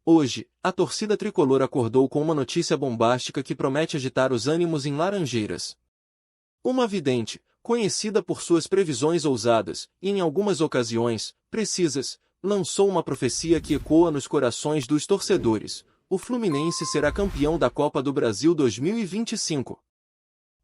Hoje, a torcida tricolor acordou com uma notícia bombástica que promete agitar os ânimos em Laranjeiras. Uma vidente, conhecida por suas previsões ousadas e, em algumas ocasiões, precisas, lançou uma profecia que ecoa nos corações dos torcedores: o Fluminense será campeão da Copa do Brasil 2025.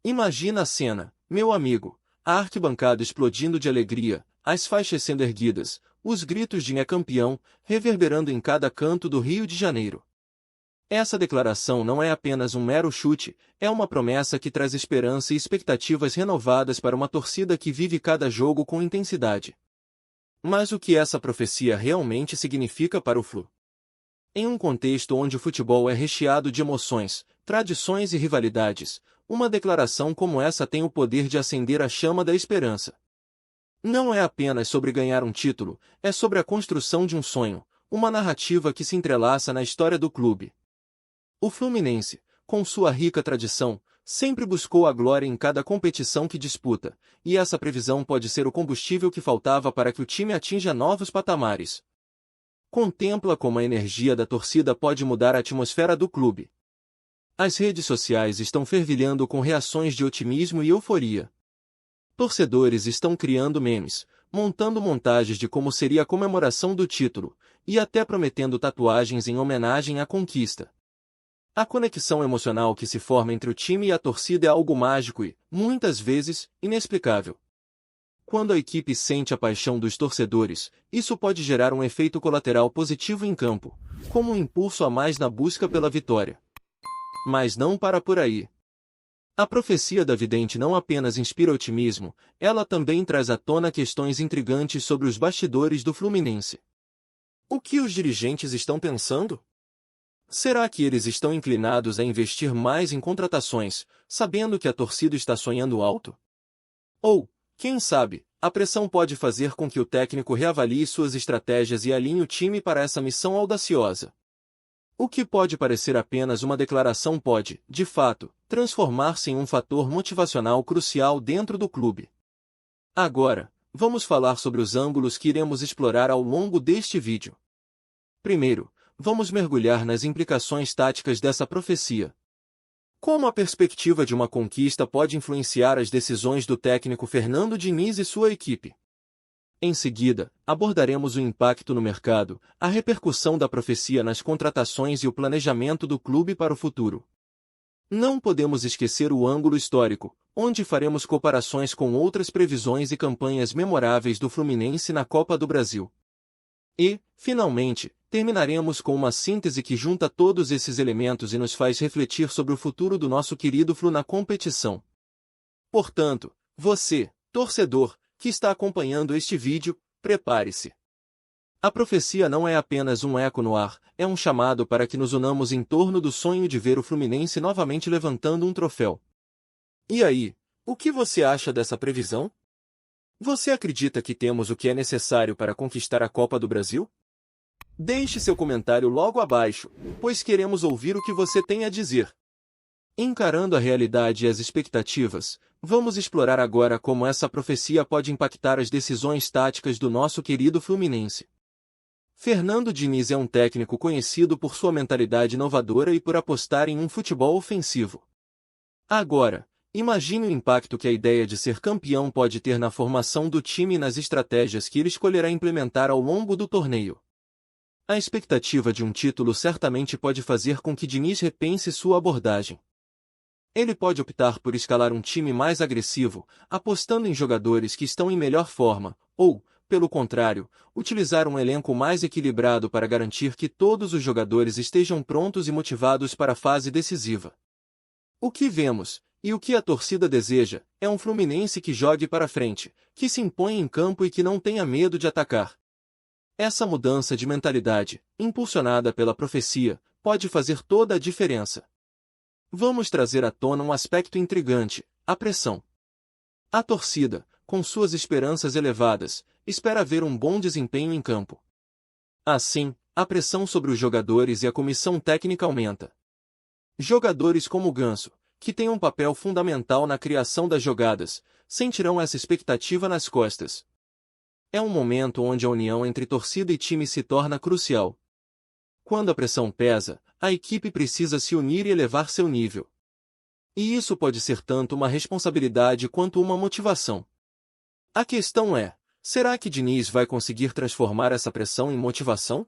Imagina a cena, meu amigo, a arquibancada explodindo de alegria, as faixas sendo erguidas, os gritos de "é campeão" reverberando em cada canto do Rio de Janeiro. Essa declaração não é apenas um mero chute, é uma promessa que traz esperança e expectativas renovadas para uma torcida que vive cada jogo com intensidade. Mas o que essa profecia realmente significa para o Flu? Em um contexto onde o futebol é recheado de emoções, tradições e rivalidades, uma declaração como essa tem o poder de acender a chama da esperança. Não é apenas sobre ganhar um título, é sobre a construção de um sonho, uma narrativa que se entrelaça na história do clube. O Fluminense, com sua rica tradição, sempre buscou a glória em cada competição que disputa, e essa previsão pode ser o combustível que faltava para que o time atinja novos patamares. Contempla como a energia da torcida pode mudar a atmosfera do clube. As redes sociais estão fervilhando com reações de otimismo e euforia. Torcedores estão criando memes, montando montagens de como seria a comemoração do título, e até prometendo tatuagens em homenagem à conquista. A conexão emocional que se forma entre o time e a torcida é algo mágico e, muitas vezes, inexplicável. Quando a equipe sente a paixão dos torcedores, isso pode gerar um efeito colateral positivo em campo, como um impulso a mais na busca pela vitória. Mas não para por aí. A profecia da vidente não apenas inspira otimismo, ela também traz à tona questões intrigantes sobre os bastidores do Fluminense. O que os dirigentes estão pensando? Será que eles estão inclinados a investir mais em contratações, sabendo que a torcida está sonhando alto? Ou, quem sabe, a pressão pode fazer com que o técnico reavalie suas estratégias e alinhe o time para essa missão audaciosa? O que pode parecer apenas uma declaração pode, de fato, transformar-se em um fator motivacional crucial dentro do clube. Agora, vamos falar sobre os ângulos que iremos explorar ao longo deste vídeo. Primeiro, vamos mergulhar nas implicações táticas dessa profecia. Como a perspectiva de uma conquista pode influenciar as decisões do técnico Fernando Diniz e sua equipe? Em seguida, abordaremos o impacto no mercado, a repercussão da profecia nas contratações e o planejamento do clube para o futuro. Não podemos esquecer o ângulo histórico, onde faremos comparações com outras previsões e campanhas memoráveis do Fluminense na Copa do Brasil. E, finalmente, terminaremos com uma síntese que junta todos esses elementos e nos faz refletir sobre o futuro do nosso querido Flu na competição. Portanto, você, torcedor, que está acompanhando este vídeo, prepare-se. A profecia não é apenas um eco no ar, é um chamado para que nos unamos em torno do sonho de ver o Fluminense novamente levantando um troféu. E aí, o que você acha dessa previsão? Você acredita que temos o que é necessário para conquistar a Copa do Brasil? Deixe seu comentário logo abaixo, pois queremos ouvir o que você tem a dizer. Encarando a realidade e as expectativas, vamos explorar agora como essa profecia pode impactar as decisões táticas do nosso querido Fluminense. Fernando Diniz é um técnico conhecido por sua mentalidade inovadora e por apostar em um futebol ofensivo. Agora, imagine o impacto que a ideia de ser campeão pode ter na formação do time e nas estratégias que ele escolherá implementar ao longo do torneio. A expectativa de um título certamente pode fazer com que Diniz repense sua abordagem. Ele pode optar por escalar um time mais agressivo, apostando em jogadores que estão em melhor forma, ou, pelo contrário, utilizar um elenco mais equilibrado para garantir que todos os jogadores estejam prontos e motivados para a fase decisiva. O que vemos, e o que a torcida deseja, é um Fluminense que jogue para frente, que se impõe em campo e que não tenha medo de atacar. Essa mudança de mentalidade, impulsionada pela profecia, pode fazer toda a diferença. Vamos trazer à tona um aspecto intrigante: a pressão. A torcida, com suas esperanças elevadas, espera ver um bom desempenho em campo. Assim, a pressão sobre os jogadores e a comissão técnica aumenta. Jogadores como o Ganso, que tem um papel fundamental na criação das jogadas, sentirão essa expectativa nas costas. É um momento onde a união entre torcida e time se torna crucial. Quando a pressão pesa, a equipe precisa se unir e elevar seu nível. E isso pode ser tanto uma responsabilidade quanto uma motivação. A questão é, será que Diniz vai conseguir transformar essa pressão em motivação?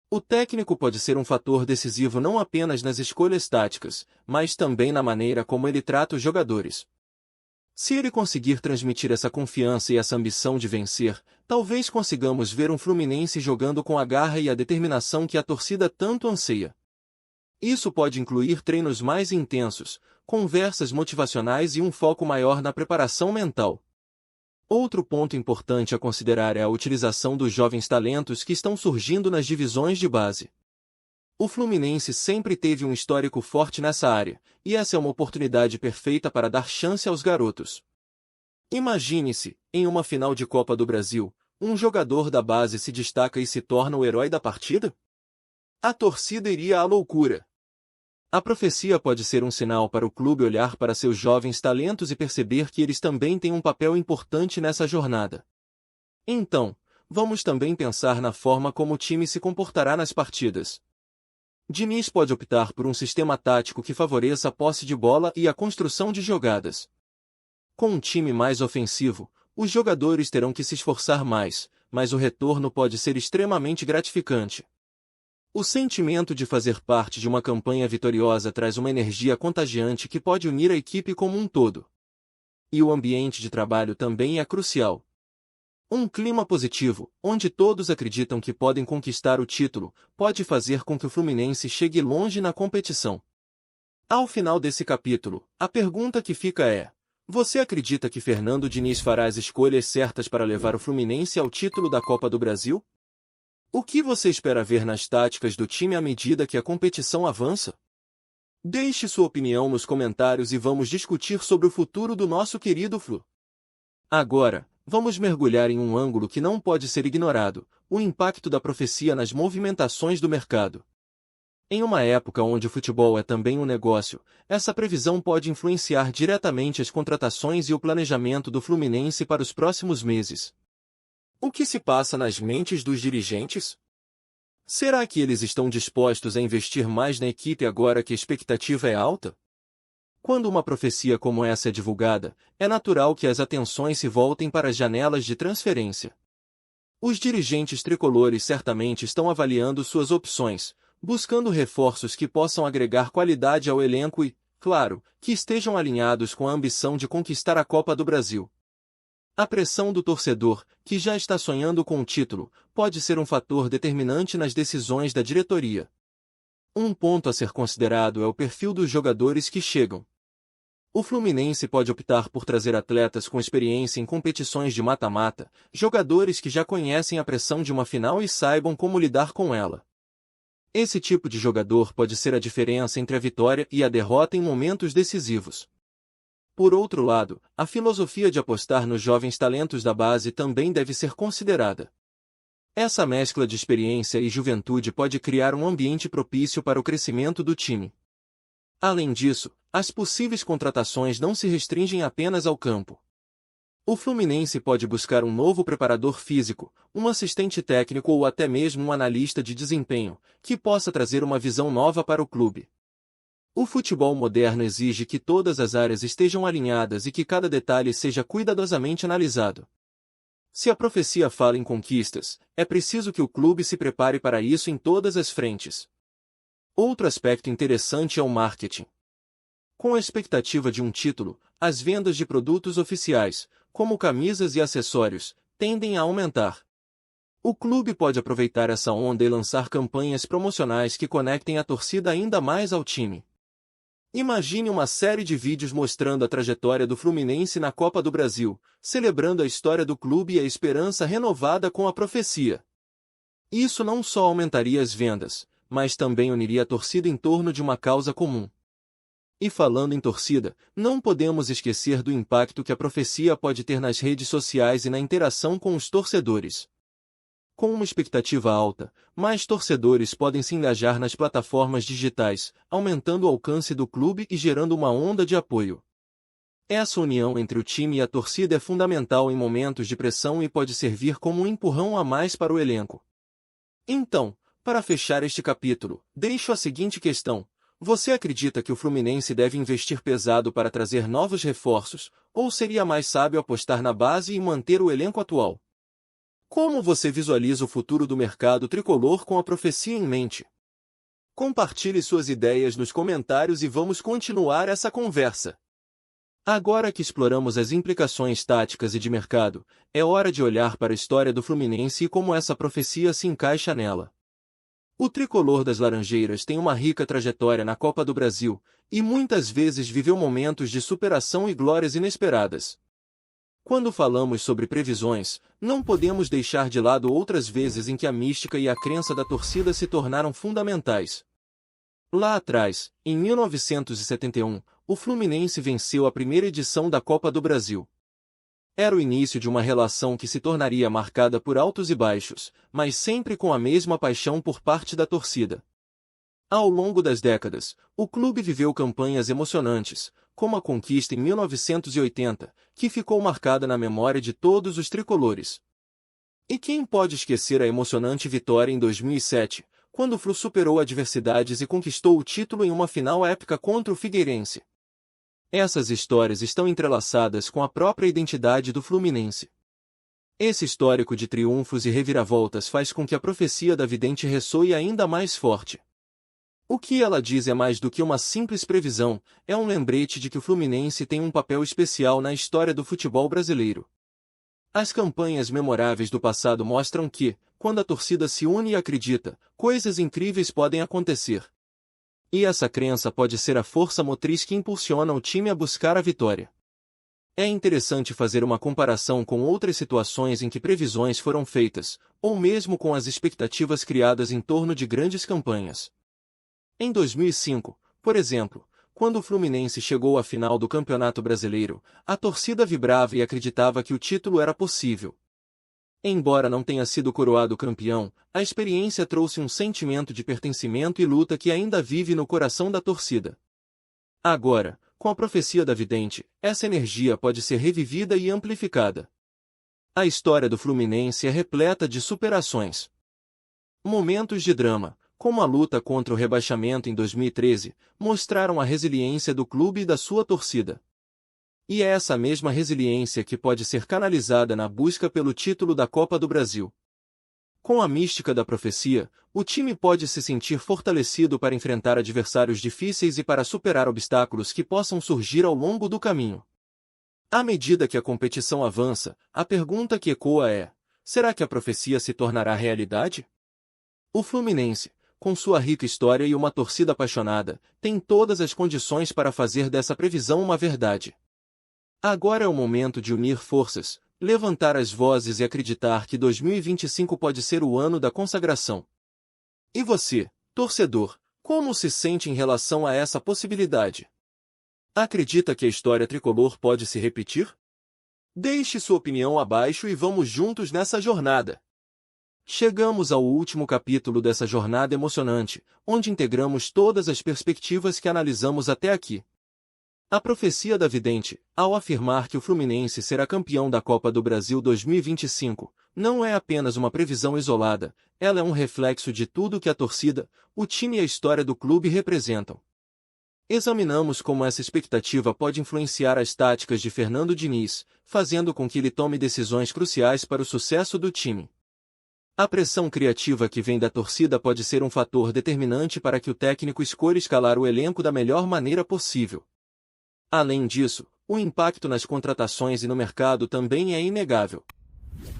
O técnico pode ser um fator decisivo não apenas nas escolhas táticas, mas também na maneira como ele trata os jogadores. Se ele conseguir transmitir essa confiança e essa ambição de vencer, talvez consigamos ver um Fluminense jogando com a garra e a determinação que a torcida tanto anseia. Isso pode incluir treinos mais intensos, conversas motivacionais e um foco maior na preparação mental. Outro ponto importante a considerar é a utilização dos jovens talentos que estão surgindo nas divisões de base. O Fluminense sempre teve um histórico forte nessa área, e essa é uma oportunidade perfeita para dar chance aos garotos. Imagine-se, em uma final de Copa do Brasil, um jogador da base se destaca e se torna o herói da partida? A torcida iria à loucura. A profecia pode ser um sinal para o clube olhar para seus jovens talentos e perceber que eles também têm um papel importante nessa jornada. Então, vamos também pensar na forma como o time se comportará nas partidas. Diniz pode optar por um sistema tático que favoreça a posse de bola e a construção de jogadas. Com um time mais ofensivo, os jogadores terão que se esforçar mais, mas o retorno pode ser extremamente gratificante. O sentimento de fazer parte de uma campanha vitoriosa traz uma energia contagiante que pode unir a equipe como um todo. E o ambiente de trabalho também é crucial. Um clima positivo, onde todos acreditam que podem conquistar o título, pode fazer com que o Fluminense chegue longe na competição. Ao final desse capítulo, a pergunta que fica é: você acredita que Fernando Diniz fará as escolhas certas para levar o Fluminense ao título da Copa do Brasil? O que você espera ver nas táticas do time à medida que a competição avança? Deixe sua opinião nos comentários e vamos discutir sobre o futuro do nosso querido Flu. Agora, vamos mergulhar em um ângulo que não pode ser ignorado: o impacto da profecia nas movimentações do mercado. Em uma época onde o futebol é também um negócio, essa previsão pode influenciar diretamente as contratações e o planejamento do Fluminense para os próximos meses. O que se passa nas mentes dos dirigentes? Será que eles estão dispostos a investir mais na equipe agora que a expectativa é alta? Quando uma profecia como essa é divulgada, é natural que as atenções se voltem para as janelas de transferência. Os dirigentes tricolores certamente estão avaliando suas opções, buscando reforços que possam agregar qualidade ao elenco e, claro, que estejam alinhados com a ambição de conquistar a Copa do Brasil. A pressão do torcedor, que já está sonhando com o título, pode ser um fator determinante nas decisões da diretoria. Um ponto a ser considerado é o perfil dos jogadores que chegam. O Fluminense pode optar por trazer atletas com experiência em competições de mata-mata, jogadores que já conhecem a pressão de uma final e saibam como lidar com ela. Esse tipo de jogador pode ser a diferença entre a vitória e a derrota em momentos decisivos. Por outro lado, a filosofia de apostar nos jovens talentos da base também deve ser considerada. Essa mescla de experiência e juventude pode criar um ambiente propício para o crescimento do time. Além disso, as possíveis contratações não se restringem apenas ao campo. O Fluminense pode buscar um novo preparador físico, um assistente técnico ou até mesmo um analista de desempenho, que possa trazer uma visão nova para o clube. O futebol moderno exige que todas as áreas estejam alinhadas e que cada detalhe seja cuidadosamente analisado. Se a profecia fala em conquistas, é preciso que o clube se prepare para isso em todas as frentes. Outro aspecto interessante é o marketing. Com a expectativa de um título, as vendas de produtos oficiais, como camisas e acessórios, tendem a aumentar. O clube pode aproveitar essa onda e lançar campanhas promocionais que conectem a torcida ainda mais ao time. Imagine uma série de vídeos mostrando a trajetória do Fluminense na Copa do Brasil, celebrando a história do clube e a esperança renovada com a profecia. Isso não só aumentaria as vendas, mas também uniria a torcida em torno de uma causa comum. E falando em torcida, não podemos esquecer do impacto que a profecia pode ter nas redes sociais e na interação com os torcedores. Com uma expectativa alta, mais torcedores podem se engajar nas plataformas digitais, aumentando o alcance do clube e gerando uma onda de apoio. Essa união entre o time e a torcida é fundamental em momentos de pressão e pode servir como um empurrão a mais para o elenco. Então, Para fechar este capítulo, deixo a seguinte questão. Você acredita que o Fluminense deve investir pesado para trazer novos reforços, ou seria mais sábio apostar na base e manter o elenco atual? Como você visualiza o futuro do mercado tricolor com a profecia em mente? Compartilhe suas ideias nos comentários e vamos continuar essa conversa. Agora que exploramos as implicações táticas e de mercado, é hora de olhar para a história do Fluminense e como essa profecia se encaixa nela. O tricolor das Laranjeiras tem uma rica trajetória na Copa do Brasil, e muitas vezes viveu momentos de superação e glórias inesperadas. Quando falamos sobre previsões, não podemos deixar de lado outras vezes em que a mística e a crença da torcida se tornaram fundamentais. Lá atrás, em 1971, o Fluminense venceu a primeira edição da Copa do Brasil. Era o início de uma relação que se tornaria marcada por altos e baixos, mas sempre com a mesma paixão por parte da torcida. Ao longo das décadas, o clube viveu campanhas emocionantes, como a conquista em 1980, que ficou marcada na memória de todos os tricolores. E quem pode esquecer a emocionante vitória em 2007, quando o Flu superou adversidades e conquistou o título em uma final épica contra o Figueirense? Essas histórias estão entrelaçadas com a própria identidade do Fluminense. Esse histórico de triunfos e reviravoltas faz com que a profecia da vidente ressoe ainda mais forte. O que ela diz é mais do que uma simples previsão, é um lembrete de que o Fluminense tem um papel especial na história do futebol brasileiro. As campanhas memoráveis do passado mostram que, quando a torcida se une e acredita, coisas incríveis podem acontecer. E essa crença pode ser a força motriz que impulsiona o time a buscar a vitória. É interessante fazer uma comparação com outras situações em que previsões foram feitas, ou mesmo com as expectativas criadas em torno de grandes campanhas. Em 2005, por exemplo, quando o Fluminense chegou à final do Campeonato Brasileiro, a torcida vibrava e acreditava que o título era possível. Embora não tenha sido coroado campeão, a experiência trouxe um sentimento de pertencimento e luta que ainda vive no coração da torcida. Agora, com a profecia da vidente, essa energia pode ser revivida e amplificada. A história do Fluminense é repleta de superações. Momentos de drama, como a luta contra o rebaixamento em 2013, mostraram a resiliência do clube e da sua torcida. E é essa mesma resiliência que pode ser canalizada na busca pelo título da Copa do Brasil. Com a mística da profecia, o time pode se sentir fortalecido para enfrentar adversários difíceis e para superar obstáculos que possam surgir ao longo do caminho. À medida que a competição avança, a pergunta que ecoa é: será que a profecia se tornará realidade? O Fluminense, com sua rica história e uma torcida apaixonada, tem todas as condições para fazer dessa previsão uma verdade. Agora é o momento de unir forças, levantar as vozes e acreditar que 2025 pode ser o ano da consagração. E você, torcedor, como se sente em relação a essa possibilidade? Acredita que a história tricolor pode se repetir? Deixe sua opinião abaixo e vamos juntos nessa jornada. Chegamos ao último capítulo dessa jornada emocionante, onde integramos todas as perspectivas que analisamos até aqui. A profecia da vidente, ao afirmar que o Fluminense será campeão da Copa do Brasil 2025, não é apenas uma previsão isolada, ela é um reflexo de tudo que a torcida, o time e a história do clube representam. Examinamos como essa expectativa pode influenciar as táticas de Fernando Diniz, fazendo com que ele tome decisões cruciais para o sucesso do time. A pressão criativa que vem da torcida pode ser um fator determinante para que o técnico escolha escalar o elenco da melhor maneira possível. Além disso, o impacto nas contratações e no mercado também é inegável.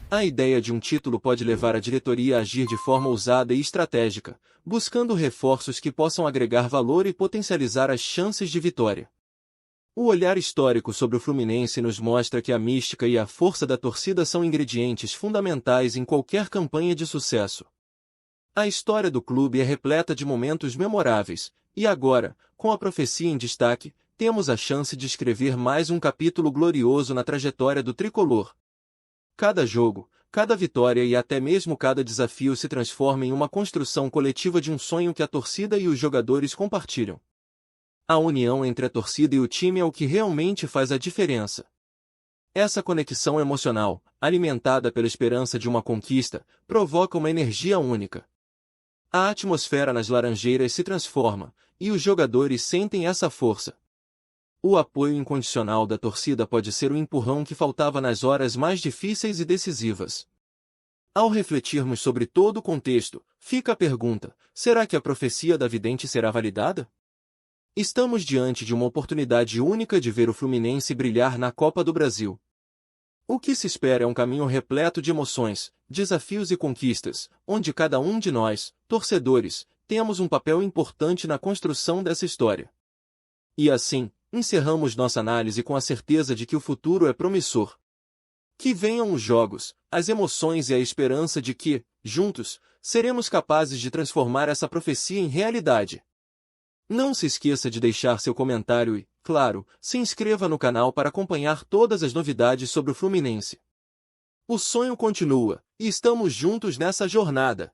A ideia de um título pode levar a diretoria a agir de forma ousada e estratégica, buscando reforços que possam agregar valor e potencializar as chances de vitória. O olhar histórico sobre o Fluminense nos mostra que a mística e a força da torcida são ingredientes fundamentais em qualquer campanha de sucesso. A história do clube é repleta de momentos memoráveis, e agora, com a profecia em destaque, temos a chance de escrever mais um capítulo glorioso na trajetória do tricolor. Cada jogo, cada vitória e até mesmo cada desafio se transforma em uma construção coletiva de um sonho que a torcida e os jogadores compartilham. A união entre a torcida e o time é o que realmente faz a diferença. Essa conexão emocional, alimentada pela esperança de uma conquista, provoca uma energia única. A atmosfera nas Laranjeiras se transforma, e os jogadores sentem essa força. O apoio incondicional da torcida pode ser o empurrão que faltava nas horas mais difíceis e decisivas. Ao refletirmos sobre todo o contexto, fica a pergunta: será que a profecia da vidente será validada? Estamos diante de uma oportunidade única de ver o Fluminense brilhar na Copa do Brasil. O que se espera é um caminho repleto de emoções, desafios e conquistas, onde cada um de nós, torcedores, temos um papel importante na construção dessa história. E assim, encerramos nossa análise com a certeza de que o futuro é promissor. Que venham os jogos, as emoções e a esperança de que, juntos, seremos capazes de transformar essa profecia em realidade. Não se esqueça de deixar seu comentário e, claro, se inscreva no canal para acompanhar todas as novidades sobre o Fluminense. O sonho continua, e estamos juntos nessa jornada.